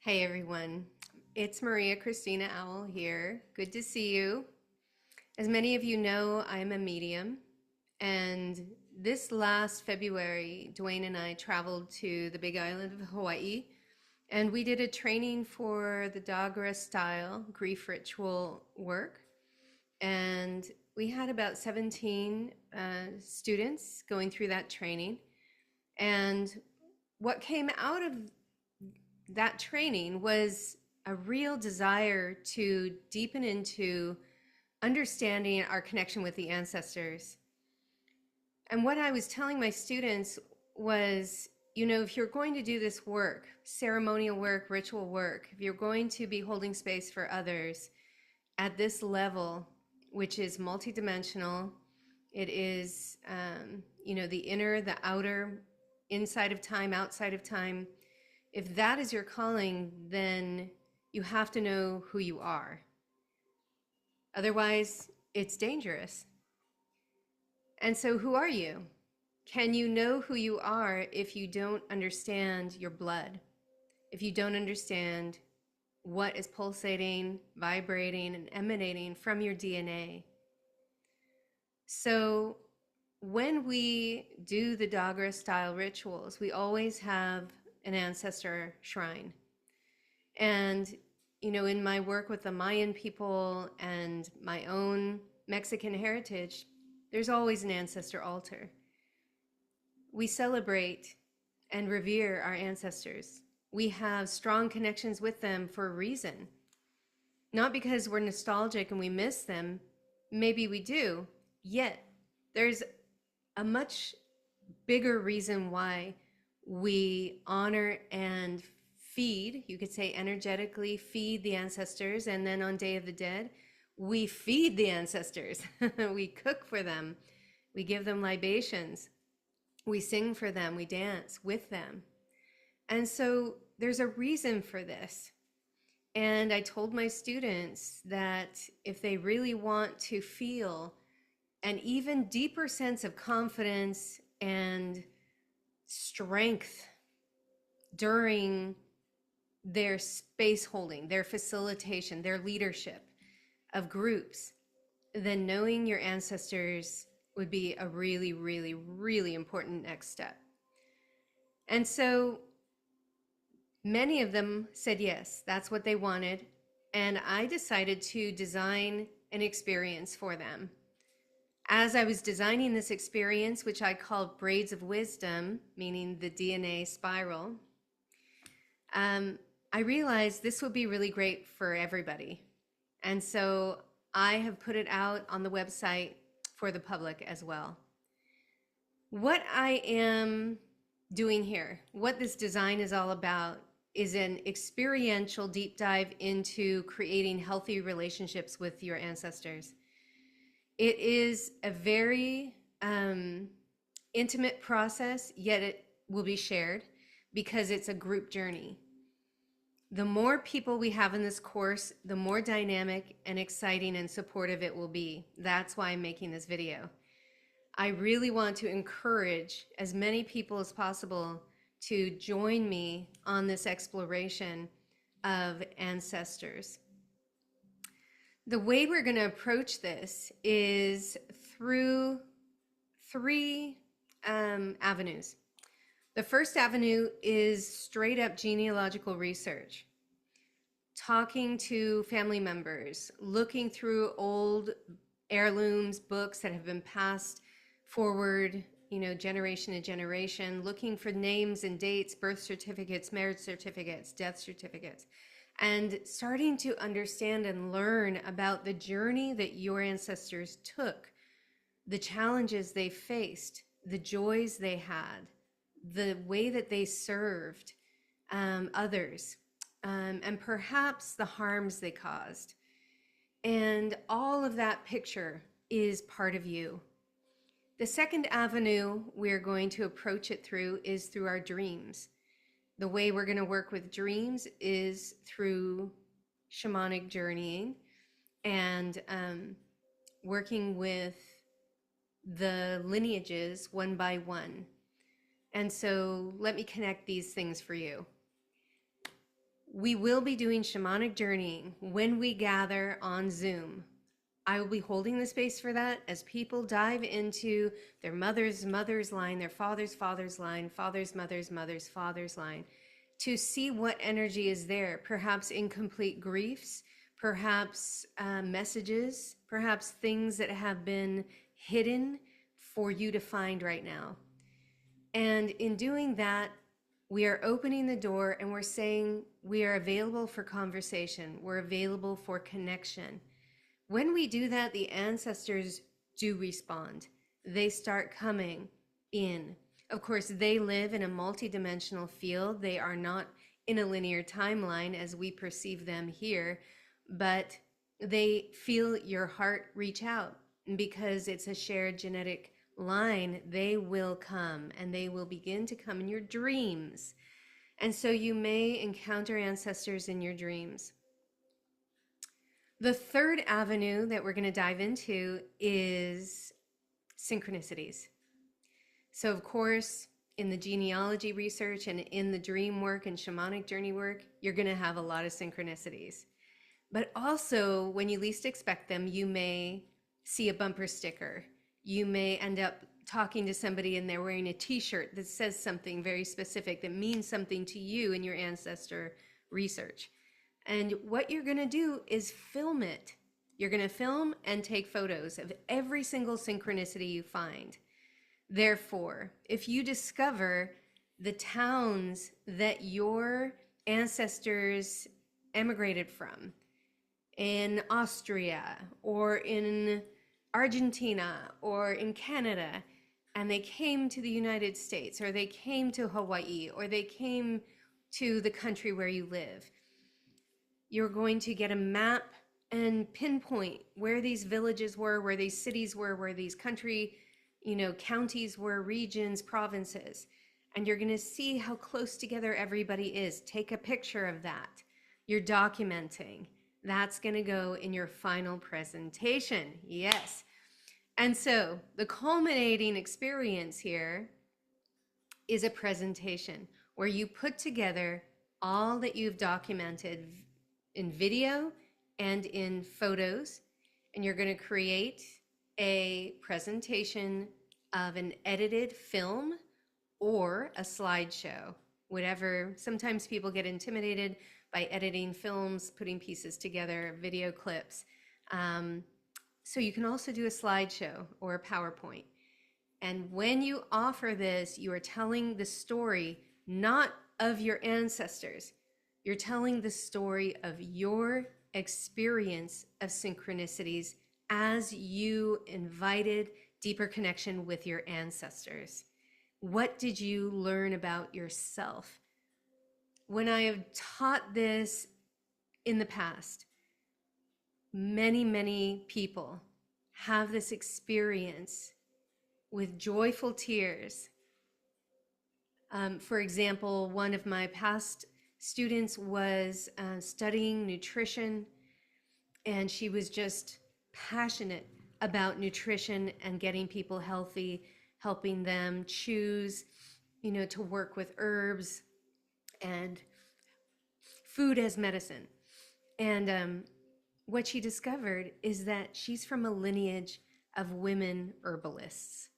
Hey everyone, it's Maria Christina Owl here. Good to see you. As many of you know, I'm a medium, and this last February, Dwayne and I traveled to the Big Island of Hawaii, and we did a training for the Dagara style grief ritual work. And we had about 17 students going through that training. And what came out of that training was a real desire to deepen into understanding our connection with the ancestors. And what I was telling my students was, if you're going to do this work, ceremonial work, ritual work, if you're going to be holding space for others at this level, which is multidimensional, it is, the inner, the outer, inside of time, outside of time. If that is your calling, then you have to know who you are. Otherwise, it's dangerous. And so who are you? Can you know who you are if you don't understand your blood? If you don't understand what is pulsating, vibrating, and emanating from your DNA? So when we do the Dagara style rituals, we always have an ancestor shrine. And, in my work with the Mayan people and my own Mexican heritage, there's always an ancestor altar. We celebrate and revere our ancestors. We have strong connections with them for a reason. Not because we're nostalgic and we miss them, maybe we do, yet there's a much bigger reason why we honor and feed, you could say energetically feed the ancestors, and then on Day of the Dead, we feed the ancestors. We cook for them, we give them libations, we sing for them, we dance with them. And so there's a reason for this. And I told my students that if they really want to feel an even deeper sense of confidence and strength during their space holding, their facilitation, their leadership of groups, then knowing your ancestors would be a really, really, really important next step. And so many of them said yes, that's what they wanted. And I decided to design an experience for them. As I was designing this experience, which I called Braids of Wisdom, meaning the DNA spiral, I realized this would be really great for everybody. And so I have put it out on the website for the public as well. What I am doing here, what this design is all about, is an experiential deep dive into creating healthy relationships with your ancestors. It is a very intimate process, yet it will be shared because it's a group journey. The more people we have in this course, the more dynamic and exciting and supportive it will be. That's why I'm making this video. I really want to encourage as many people as possible to join me on this exploration of ancestors. The way we're going to approach this is through three avenues. The first avenue is straight up genealogical research, talking to family members, looking through old heirlooms, books that have been passed forward, generation to generation, looking for names and dates, birth certificates, marriage certificates, death certificates, and starting to understand and learn about the journey that your ancestors took, the challenges they faced, the joys they had, the way that they served others, and perhaps the harms they caused. And all of that picture is part of you. The second avenue we're going to approach it through is through our dreams. The way we're going to work with dreams is through shamanic journeying and working with the lineages one by one. And so let me connect these things for you. We will be doing shamanic journeying when we gather on Zoom. I will be holding the space for that as people dive into their mother's line, their father's line, father's line, to see what energy is there, perhaps incomplete griefs, perhaps messages, perhaps things that have been hidden for you to find right now. And in doing that, we are opening the door and we're saying we are available for conversation. We're available for connection. When we do that, the ancestors do respond. They start coming in. Of course, they live in a multidimensional field. They are not in a linear timeline as we perceive them here, but they feel your heart reach out. Because it's a shared genetic line, they will come, and they will begin to come in your dreams. And so you may encounter ancestors in your dreams. The third avenue that we're going to dive into is synchronicities. So of course, in the genealogy research and in the dream work and shamanic journey work, you're going to have a lot of synchronicities. But also, when you least expect them, you may see a bumper sticker. You may end up talking to somebody and they're wearing a t-shirt that says something very specific that means something to you in your ancestor research. And what you're going to do is film it. You're going to film and take photos of every single synchronicity you find. Therefore, if you discover the towns that your ancestors emigrated from in Austria or in Argentina or in Canada, and they came to the United States, or they came to Hawaii, or they came to the country where you live, you're going to get a map and pinpoint where these villages were, where these cities were, where these country, counties were, regions, provinces. And you're going to see how close together everybody is. Take a picture of that. You're documenting. That's going to go in your final presentation. Yes. And so the culminating experience here is a presentation where you put together all that you've documented in video and in photos, and you're going to create a presentation of an edited film or a slideshow, whatever. Sometimes people get intimidated by editing films, putting pieces together, video clips. So you can also do a slideshow or a PowerPoint. And when you offer this, you are telling the story not of your ancestors. You're telling the story of your experience of synchronicities as you invited deeper connection with your ancestors. What did you learn about yourself? When I have taught this in the past, many people have this experience with joyful tears. For example, one of my past students was studying nutrition, and she was just passionate about nutrition and getting people healthy, helping them choose, to work with herbs and food as medicine. And what she discovered is that she's from a lineage of women herbalists.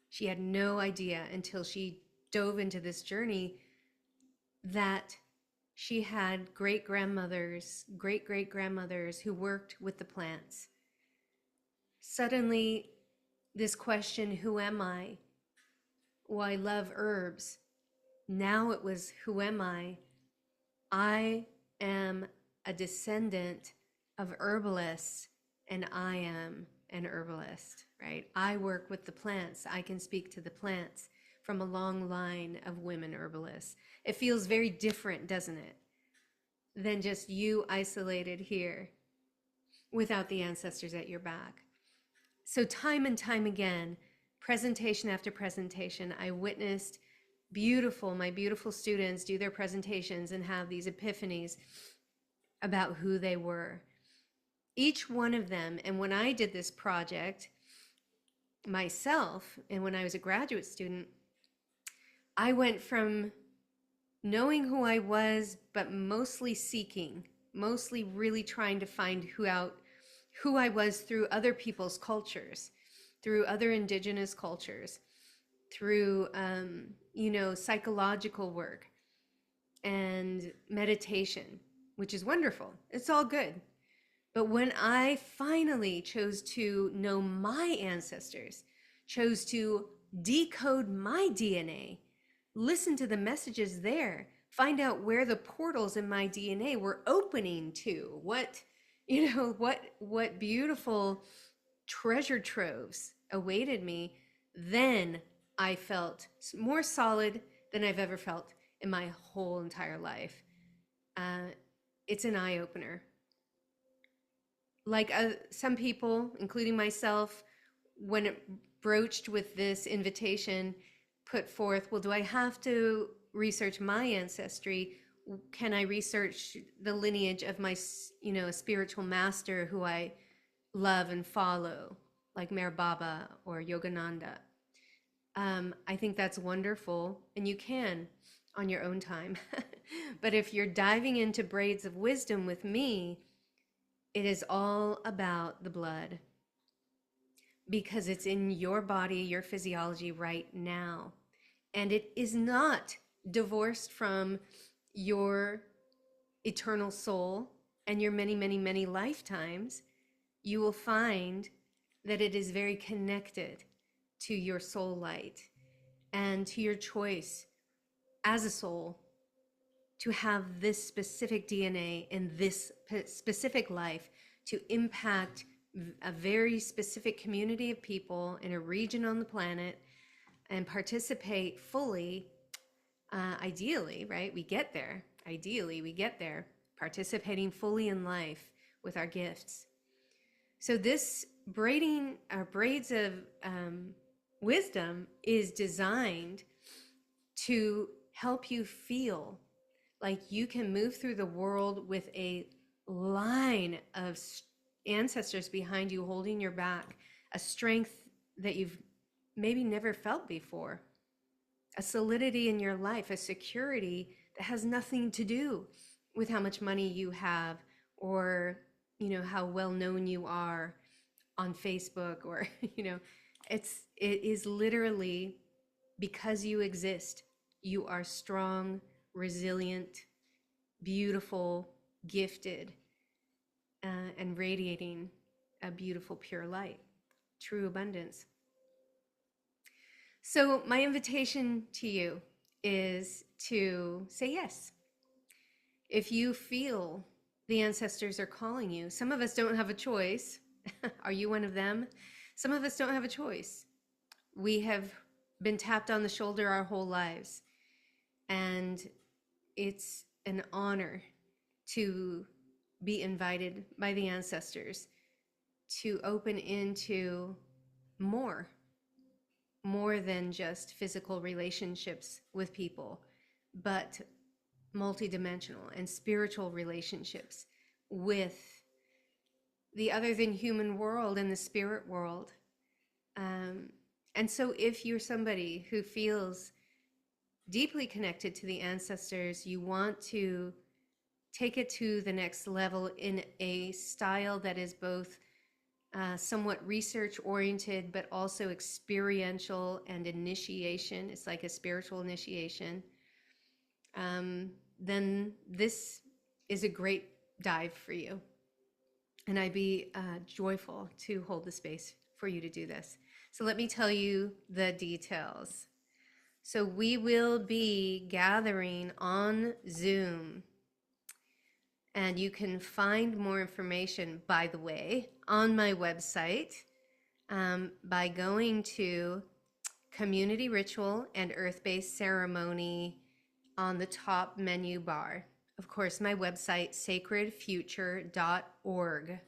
She had no idea until she dove into this journey that she had great-grandmothers who worked with the plants. Suddenly, this question, who am I? Well, I love herbs. Now it was, who am I? I am a descendant of herbalists, and I am an herbalist, right? I work with the plants. I can speak to the plants from a long line of women herbalists. It feels very different, doesn't it, than just you isolated here without the ancestors at your back. So time and time again, presentation after presentation, I witnessed my beautiful students do their presentations and have these epiphanies about who they were. Each one of them, and when I did this project myself, and when I was a graduate student, I went from knowing who I was, but mostly seeking, mostly really trying to find who I was through other people's cultures, through other indigenous cultures, through psychological work and meditation, which is wonderful. It's all good. But when I finally chose to know my ancestors, chose to decode my DNA, listen to the messages there, find out where the portals in my DNA were opening to, what beautiful treasure troves awaited me, then I felt more solid than I've ever felt in my whole entire life. It's an eye opener. Like some people, including myself, when it broached with this invitation, put forth, well, do I have to research my ancestry? Can I research the lineage of my, a spiritual master who I love and follow, like Meher Baba or Yogananda? I think that's wonderful, and you can on your own time. But if you're diving into Braids of Wisdom with me, it is all about the blood, because it's in your body, your physiology right now. And it is not divorced from your eternal soul and your many, many, many lifetimes. You will find that it is very connected to your soul light and to your choice as a soul to have this specific DNA in this specific life to impact a very specific community of people in a region on the planet and participate fully. Ideally, right? Ideally, we get there participating fully in life with our gifts. So this braids of wisdom is designed to help you feel like you can move through the world with a line of ancestors behind you holding your back, a strength that you've maybe never felt before, a solidity in your life, a security that has nothing to do with how much money you have or how well known you are on Facebook, or it is literally because you exist. You are strong, resilient, beautiful, gifted, and radiating a beautiful, pure light, true abundance. So my invitation to you is to say yes. If you feel the ancestors are calling you, some of us don't have a choice. Are you one of them? Some of us don't have a choice. We have been tapped on the shoulder our whole lives. And it's an honor to be invited by the ancestors to open into more than just physical relationships with people, but multidimensional and spiritual relationships with the other than human world and the spirit world. And so if you're somebody who feels deeply connected to the ancestors, you want to take it to the next level in a style that is both somewhat research oriented, but also experiential and initiation. It's like a spiritual initiation. Then this is a great dive for you. And I'd be joyful to hold the space for you to do this. So let me tell you the details. So we will be gathering on Zoom. And you can find more information, by the way, on my website by going to Community Ritual and Earth-Based Ceremony on the top menu bar. Of course, my website, sacredfuture.org.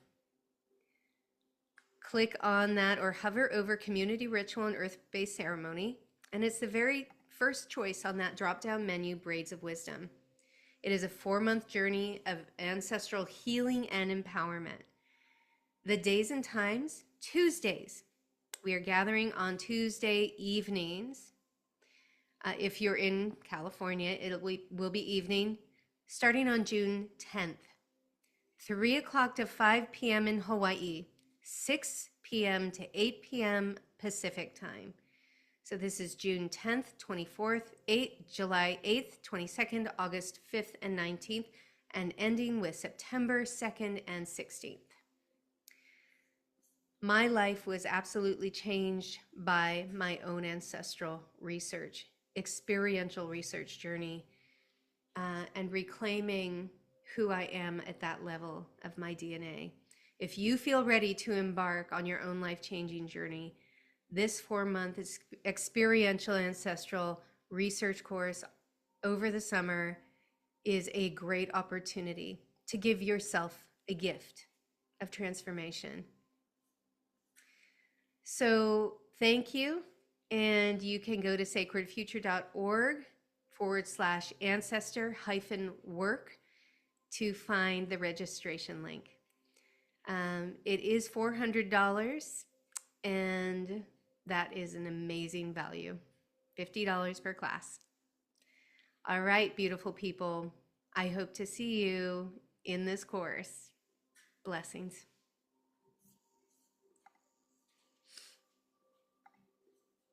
Click on that or hover over Community Ritual and Earth-Based Ceremony, and it's the very first choice on that drop-down menu, Braids of Wisdom. It is a 4-month journey of ancestral healing and empowerment. The days and times, Tuesdays. We are gathering on Tuesday evenings. If you're in California, will be evening, starting on June 10th. 3 o'clock to 5 p.m. in Hawaii, 6 p.m. to 8 p.m. Pacific time. So this is June 10th, 24th, July 8th, 22nd, August 5th, and 19th, and ending with September 2nd and 16th. My life was absolutely changed by my own ancestral research, experiential research journey, and reclaiming who I am at that level of my DNA. If you feel ready to embark on your own life-changing journey, this 4-month experiential ancestral research course over the summer is a great opportunity to give yourself a gift of transformation. So thank you. And you can go to sacredfuture.org/ancestor-work to find the registration link. It is $400, and that is an amazing value. $50 per class. All right, beautiful people. I hope to see you in this course. Blessings.